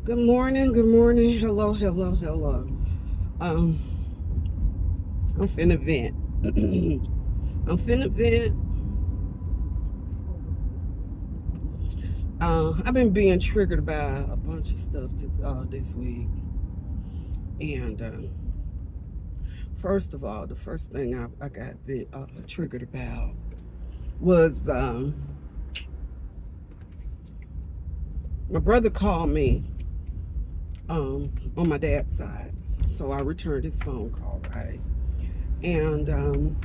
Good morning, hello, hello, hello. Um, I'm finna vent. I'm finna vent. I've been being triggered by a bunch of stuff this week. And first of all, the first thing I got triggered about was my brother called me on my dad's side. So I returned his phone call, right? And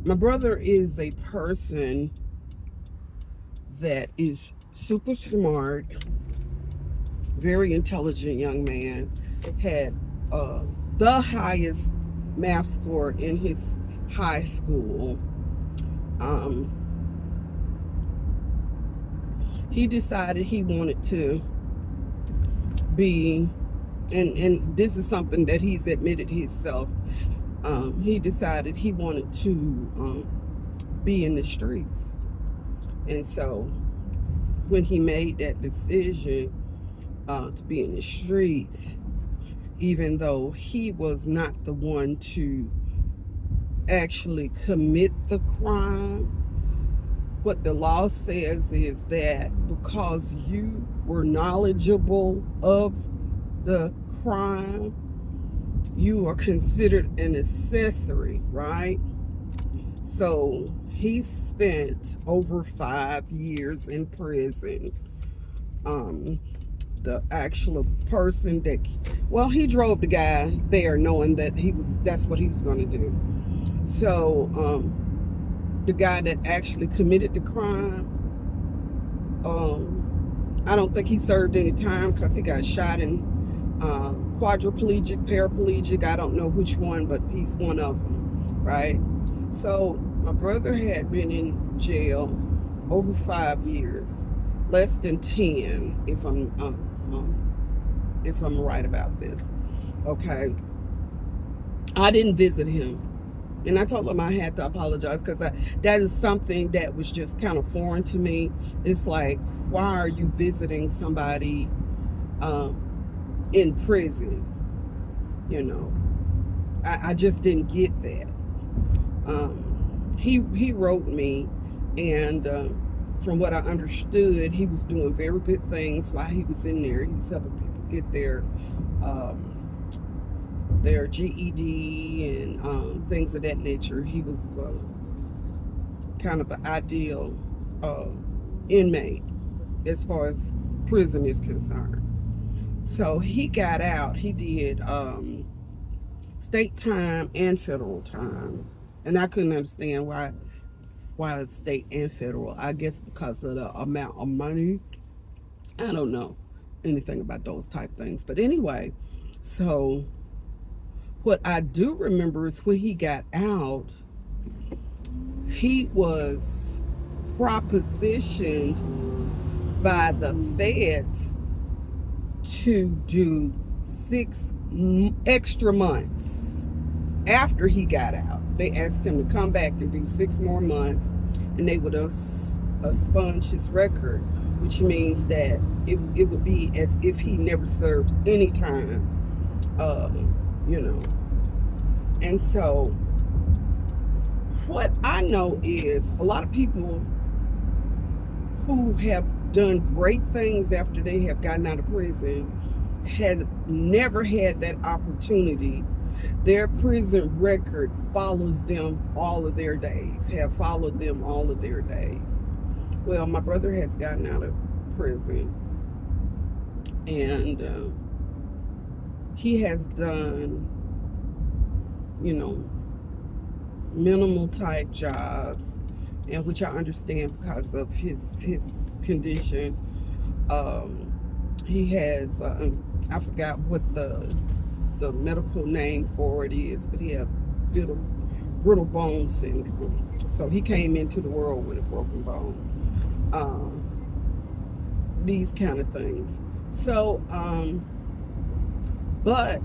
my brother is a person that is super smart, very intelligent young man, had uh, the highest math score in his high school. Um, he decided he wanted to be, and this is something that he's admitted himself. He decided he wanted to be in the streets, and so when he made that decision to be in the streets, even though he was not the one to actually commit the crime, what the law says is that because you were knowledgeable of the crime, you are considered an accessory, right? So he spent over 5 years in prison. The actual person that, well, he drove the guy there knowing that that's what he was going to do. So the guy that actually committed the crime, I don't think he served any time because he got shot and quadriplegic, paraplegic. I don't know which one, but he's one of them, right? So my brother had been in jail over 5 years, less than 10, if I'm right about this. Okay, I didn't visit him. And I told him I had to apologize because that is something that was just kind of foreign to me. It's like, why are you visiting somebody in prison? You know, I just didn't get that. He wrote me, and from what I understood, he was doing very good things while he was in there. He was helping people get their GED and things of that nature. He was kind of an ideal uh, inmate as far as prison is concerned. So he got out. He did state time and federal time, and I couldn't understand why it's state and federal. I guess because of the amount of money. I don't know anything about those type things, but anyway. So what I do remember is when he got out, he was propositioned by the feds to do 6 extra months after he got out. They asked him to come back and do 6 more months, and they would expunge his record, which means that it would be as if he never served any time, you know. And so, what I know is a lot of people who have done great things after they have gotten out of prison had never had that opportunity. Their prison record follows them all of their days, have followed them all of their days. Well, my brother has gotten out of prison, and he has done, you know, minimal type jobs, and which I understand because of his condition. He has I forgot what the medical name for it is, but he has brittle bone syndrome. So he came into the world with a broken bone. These kind of things. So, but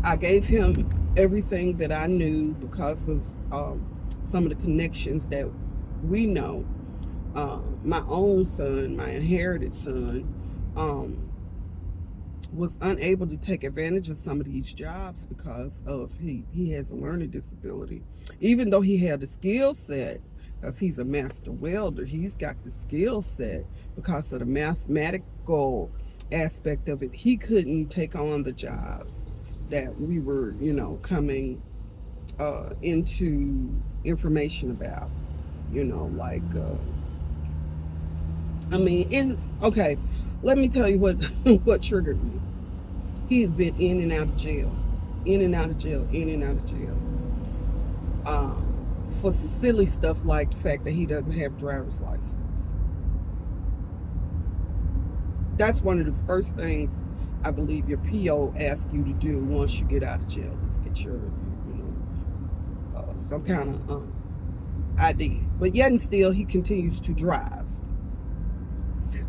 I gave him everything that I knew because of some of the connections that we know. My own son, my inherited son, was unable to take advantage of some of these jobs because of he has a learning disability. Even though he had the skill set, because he's a master welder, he's got the skill set because of the mathematical aspect of it. He couldn't take on the jobs that we were, coming into information about. Like I mean, is okay. Let me tell you what what triggered me. He has been in and out of jail, in and out of jail, in and out of jail, for silly stuff like the fact that he doesn't have a driver's license. That's one of the first things I believe your PO asks you to do once you get out of jail. Is get your, some kind of ID. But yet and still, he continues to drive.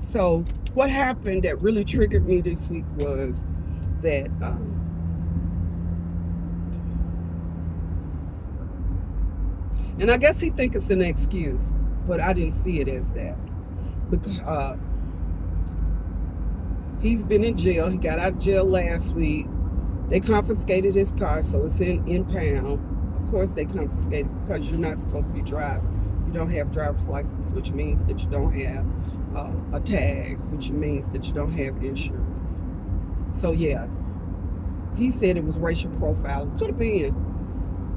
So what happened that really triggered me this week was that and I guess he thinks it's an excuse, but I didn't see it as that. Because he's been in jail. He got out of jail last week. They confiscated his car, so it's in impound. Of course they confiscated because you're not supposed to be driving. You don't have driver's license, which means that you don't have a tag, which means that you don't have insurance. So yeah, he said it was racial profiling. Could have been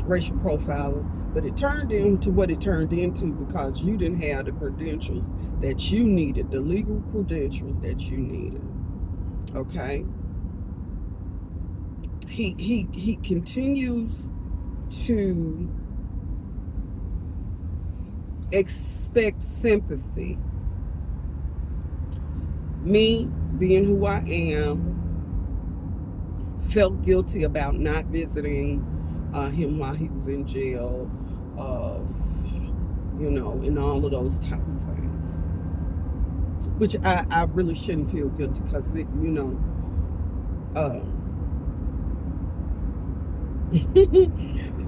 racial profiling, but it turned into what it turned into because you didn't have the credentials that you needed, the legal credentials that you needed. Okay. He continues to expect sympathy. Me, being who I am, felt guilty about not visiting him while he was in jail, and all of those type of things. Which I really shouldn't feel guilty because,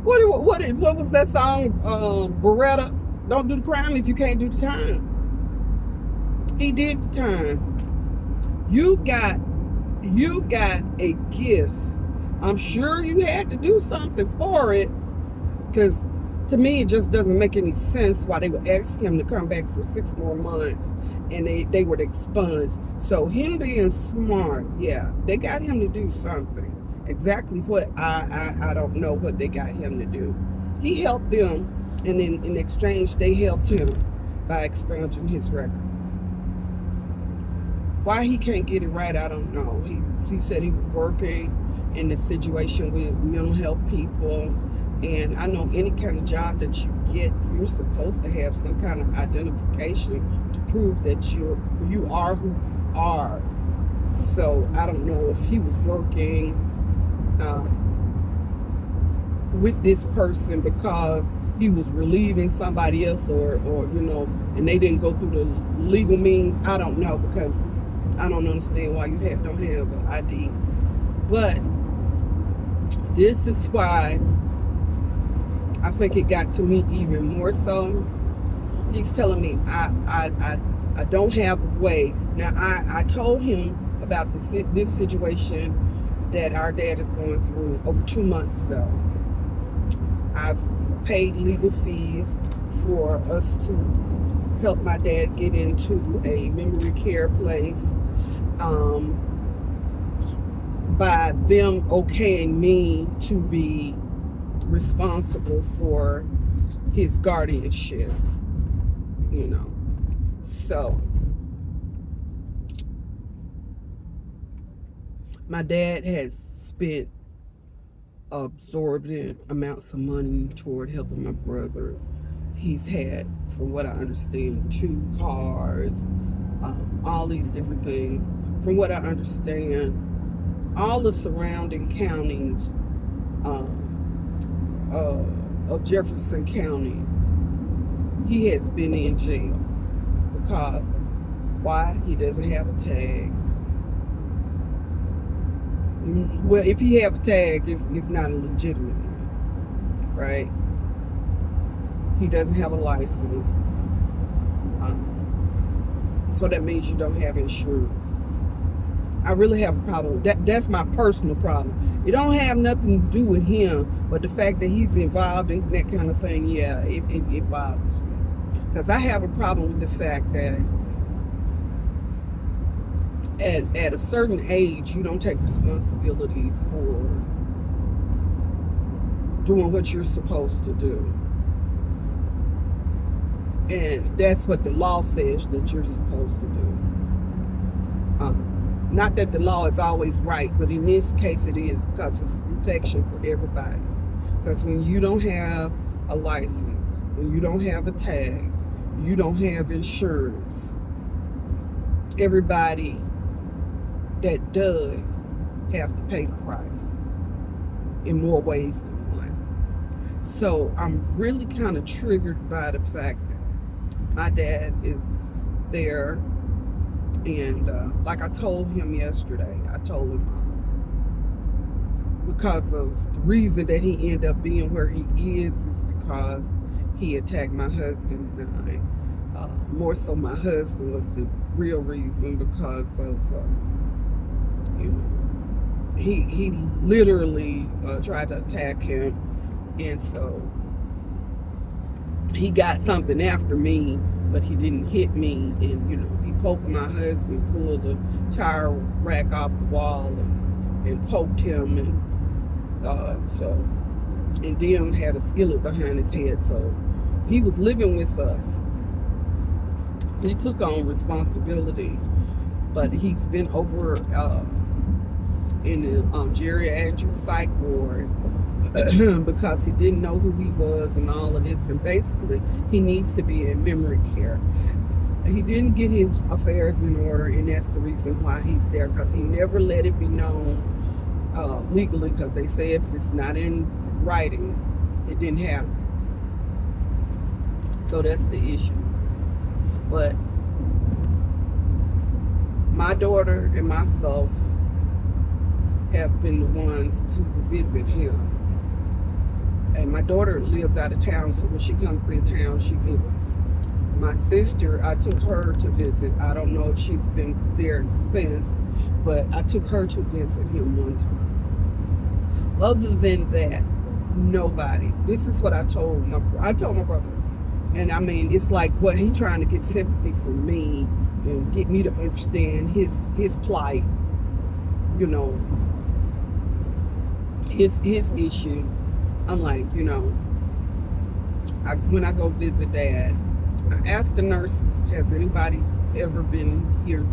what was that song? Beretta, don't do the crime if you can't do the time. He did the time. You got a gift. I'm sure you had to do something for it, because to me it just doesn't make any sense why they would ask him to come back for 6 more months and they would expunge. So him being smart, yeah, they got him to do something. Exactly what I don't know what they got him to do. He helped them, and in exchange they helped him by expunging his record. Why he can't get it right, I don't know. He said he was working in a situation with mental health people, and I know any kind of job that you get, you're supposed to have some kind of identification to prove that you are who you are. So I don't know if he was working with this person because he was relieving somebody else, or and they didn't go through the legal means. I don't know, because I don't understand why you don't have an ID. But this is why I think it got to me even more so. He's telling me I don't have a way. Now I told him about this situation that our dad is going through over 2 months ago. I've paid legal fees for us to help my dad get into a memory care place, by them okaying me to be responsible for his guardianship, So my dad has spent absorbent amounts of money toward helping my brother. He's had, from what I understand, 2 cars, all these different things. From what I understand, all the surrounding counties of Jefferson County, he has been in jail because why? He doesn't have a tag. Well, if he have a tag, it's not a legitimate one, right? He doesn't have a license. So that means you don't have insurance. I really have a problem with that. That's my personal problem. It don't have nothing to do with him, but the fact that he's involved in that kind of thing, yeah, it bothers me. Because I have a problem with the fact that at a certain age, you don't take responsibility for doing what you're supposed to do. And that's what the law says that you're supposed to do. Not that the law is always right, but in this case it is, because it's protection for everybody. Because when you don't have a license, when you don't have a tag, you don't have insurance, everybody that does have to pay the price in more ways than one. So I'm really kind of triggered by the fact that my dad is there. And like I told him yesterday, I told him because of the reason that he ended up being where he is because he attacked my husband and I. More so my husband was the real reason, because of, he literally tried to attack him. And so he got something after me, but he didn't hit me. And, he poked my husband, pulled the tire rack off the wall and poked him. And and then had a skillet behind his head. So he was living with us. He took on responsibility, but he's been over in the geriatric psych ward because he didn't know who he was and all of this. And basically, he needs to be in memory care. He didn't get his affairs in order, and that's the reason why he's there, because he never let it be known legally, because they say if it's not in writing, it didn't happen. So that's the issue. But my daughter and myself have been the ones to visit him. And my daughter lives out of town, so when she comes in town, she visits. My sister, I took her to visit. I don't know if she's been there since, but I took her to visit him one time. Other than that, nobody. This is what I told my brother. And I mean, it's like what he trying to get sympathy from me and get me to understand his plight, his issue. I'm like, when I go visit Dad, I asked the nurses, has anybody ever been here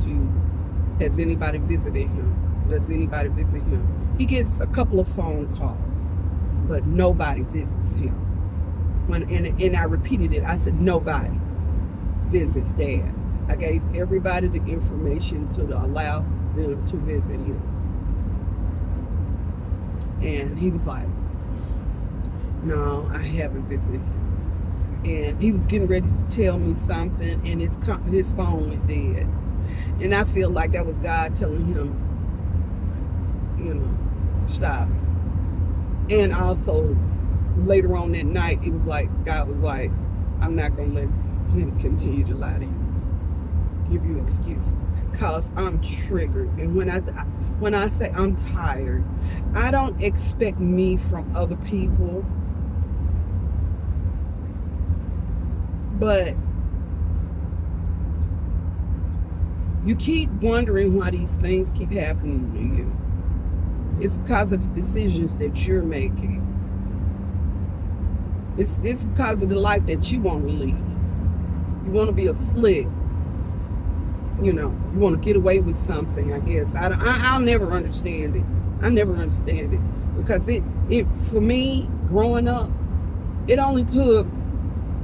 has anybody visited him? Does anybody visit him? He gets a couple of phone calls, but nobody visits him. And I repeated it, I said, nobody visits Dad. I gave everybody the information to allow them to visit him. And he was like, no, I haven't visited him. And he was getting ready to tell me something, and his phone went dead. And I feel like that was God telling him, stop. And also, later on that night, it was like, God was like, I'm not going to let him continue to lie to you, give you excuses, because I'm triggered. And when I say I'm tired, I don't expect me from other people. But you keep wondering why these things keep happening to you. It's because of the decisions that you're making. It's because of the life that you want to lead. You want to be a slick. You want to get away with something, I guess. I'll never understand it. I never understand it. Because it for me, growing up, it only took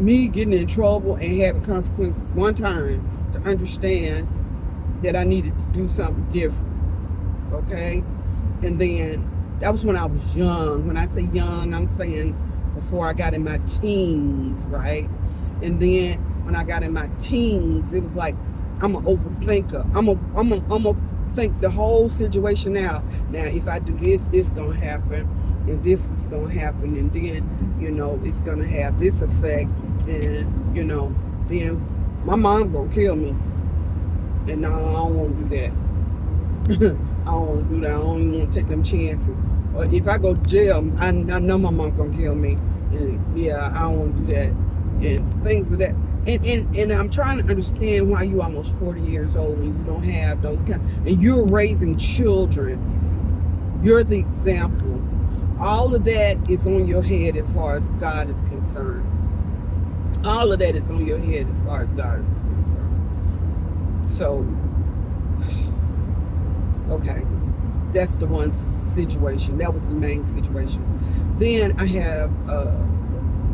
me getting in trouble and having consequences one time to understand that I needed to do something different. Okay? And then that was when I was young. When I say young, I'm saying before I got in my teens, right? And then when I got in my teens, it was like, I'm an overthinker. I'm a think the whole situation out. Now, if I do this gonna happen, and this is gonna happen, and then it's gonna have this effect, and then My mom gonna kill me. And no, I don't want to do that. I don't want to do that. I don't even want to take them chances. Or if I go to jail, I know my mom gonna kill me. And yeah, I don't want to do that. And things of that. And I'm trying to understand why you almost 40 years old and you don't have those kind. And you're raising children. You're the example. All of that is on your head as far as God is concerned. All of that is on your head as far as God is concerned. So, okay, that's the one situation. That was the main situation. Then I have a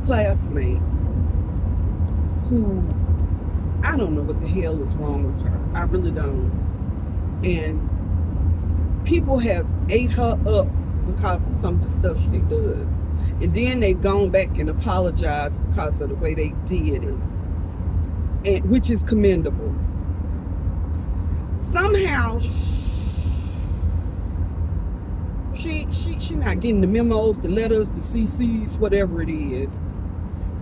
classmate who, I don't know what the hell is wrong with her. I really don't. And people have ate her up because of some of the stuff she does. And then they've gone back and apologized because of the way they did it, and, which is commendable. Somehow, she not getting the memos, the letters, the CCs, whatever it is.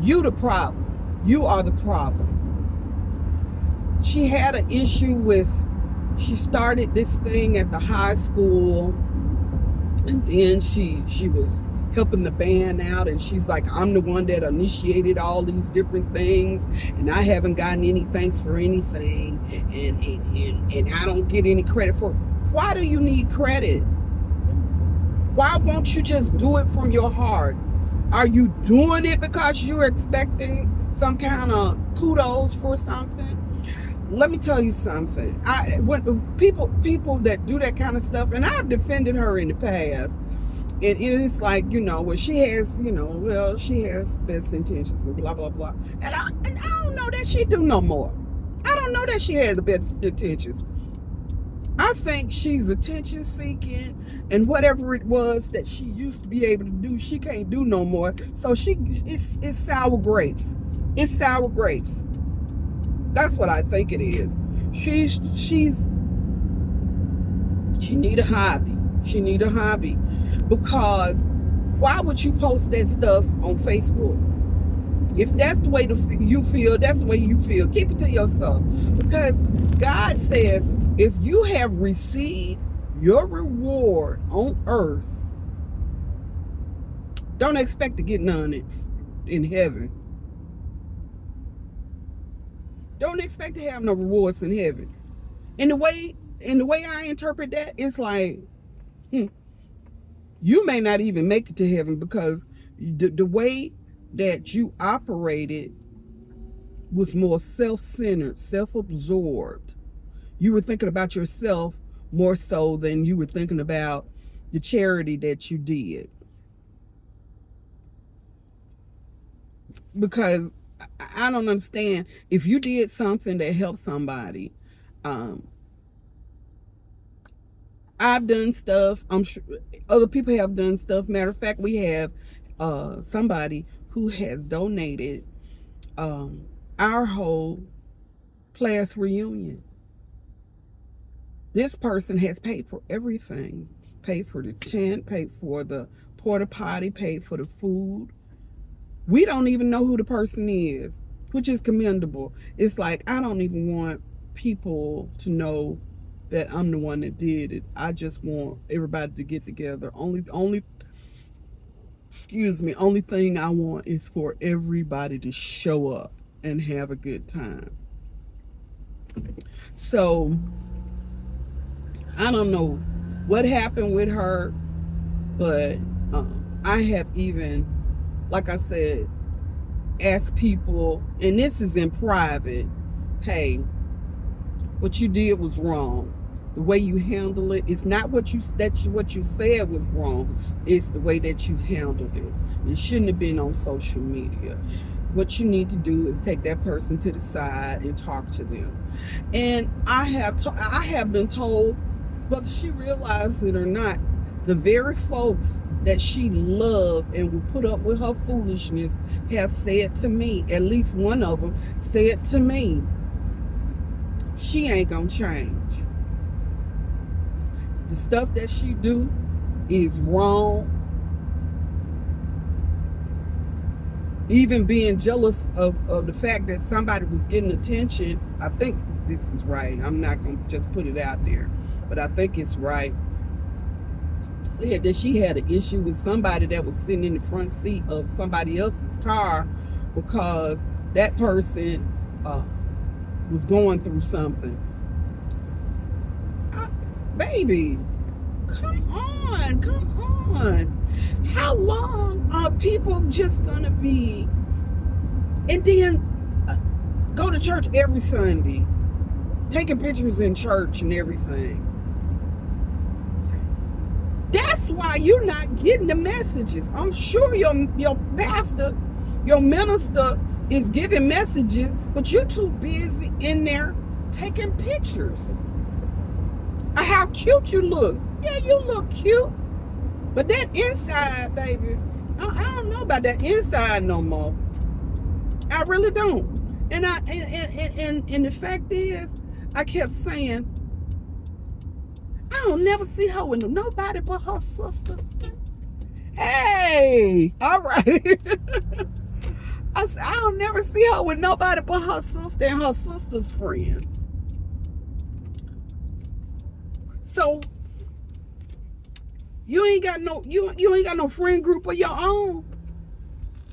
You the problem. You are the problem. She had an issue with, she started this thing at the high school, and then she was helping the band out, and she's like, I'm the one that initiated all these different things, and I haven't gotten any thanks for anything, and I don't get any credit for it. Why do you need credit? Why won't you just do it from your heart? Are you doing it because you're expecting some kind of kudos for something? Let me tell you something. When people that do that kind of stuff, and I've defended her in the past, and it's like, well, she has, she has best intentions and blah, blah, blah. And I don't know that she do no more. I don't know that she has the best intentions. I think she's attention seeking, and whatever it was that she used to be able to do, she can't do no more. So it's sour grapes. It's sour grapes. That's what I think it is. She need a hobby. She need a hobby. Because why would you post that stuff on Facebook? If that's the way you feel, that's the way you feel. Keep it to yourself. Because God says, if you have received your reward on earth, don't expect to get none in heaven. Don't expect to have no rewards in heaven. And the way I interpret that, it's like, you may not even make it to heaven, because the way that you operated was more self-centered, self-absorbed. You were thinking about yourself more so than you were thinking about the charity that you did. Because I don't understand, if you did something that helped somebody, I've done stuff, I'm sure other people have done stuff. Matter of fact, we have somebody who has donated our whole class reunion. This person has paid for everything. Paid for the tent, paid for the porta potty, paid for the food. We don't even know who the person is, which is commendable. It's like, I don't even want people to know that I'm the one that did it. I just want everybody to get together. Only thing I want is for everybody to show up and have a good time. So I don't know what happened with her, but I have even, like I said, asked people, and this is in private, hey, what you did was wrong. The way you handle it, it's not what you said was wrong. It's the way that you handled it. It shouldn't have been on social media. What you need to do is take that person to the side and talk to them. And I have been told, whether she realized it or not, the very folks that she loved and would put up with her foolishness have said to me, at least one of them said to me, she ain't gonna change. The stuff that she do is wrong. even being jealous of the fact that somebody was getting attention. I think this is right. I'm not going to just put it out there, but I think it's right. Said that she had an issue with somebody that was sitting in the front seat of somebody else's car because that person was going through something. Baby, come on, come on. How long are people just gonna be, and then go to church every Sunday, taking pictures in church and everything? That's why you're not getting the messages. I'm sure your pastor, your minister is giving messages, but you're too busy in there taking pictures of how cute you look. Yeah, you look cute, but that inside, baby, I don't know about that inside no more. I really don't. And the fact is, I kept saying, I don't never see her with nobody but her sister. Hey, all right. I don't never see her with nobody but her sister and her sister's friend. So you ain't got no friend group of your own.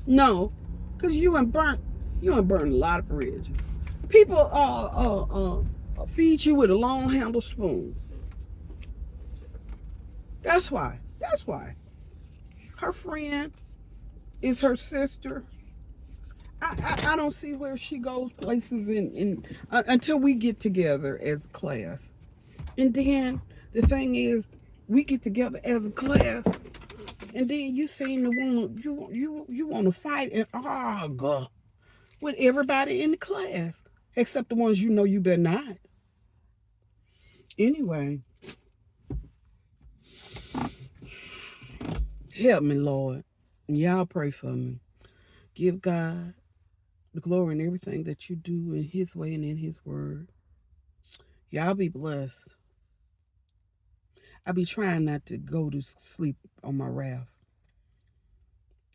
No, cause you ain't burnt a lot of bridges. People feed you with a long handle spoon. That's why. That's why. Her friend is her sister. I don't see where she goes places until we get together as a class. And then the thing is, we get together as a class, and then you seem to want to fight and argue with everybody in the class, except the ones you know you better not. Anyway, help me, Lord. Y'all pray for me. Give God the glory in everything that you do in His way and in His word. Y'all be blessed. I be trying not to go to sleep on my wrath.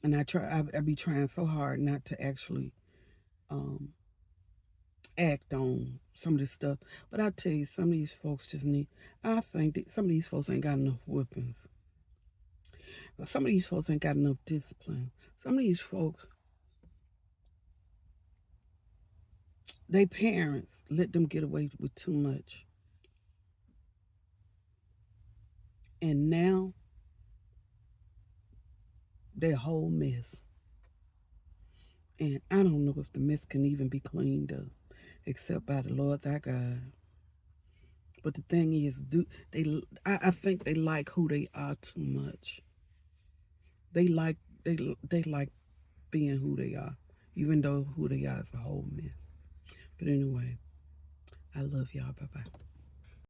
And I be trying so hard not to actually um, act on some of this stuff. But I tell you, some of these folks just need, I think that some of these folks ain't got enough whippings. Some of these folks ain't got enough discipline. Some of these folks, they parents let them get away with too much. And now they're a whole mess. And I don't know if the mess can even be cleaned up except by the Lord thy God. But the thing is, I think they like who they are too much. They like they like being who they are, even though who they are is a whole mess. But anyway, I love y'all. Bye bye.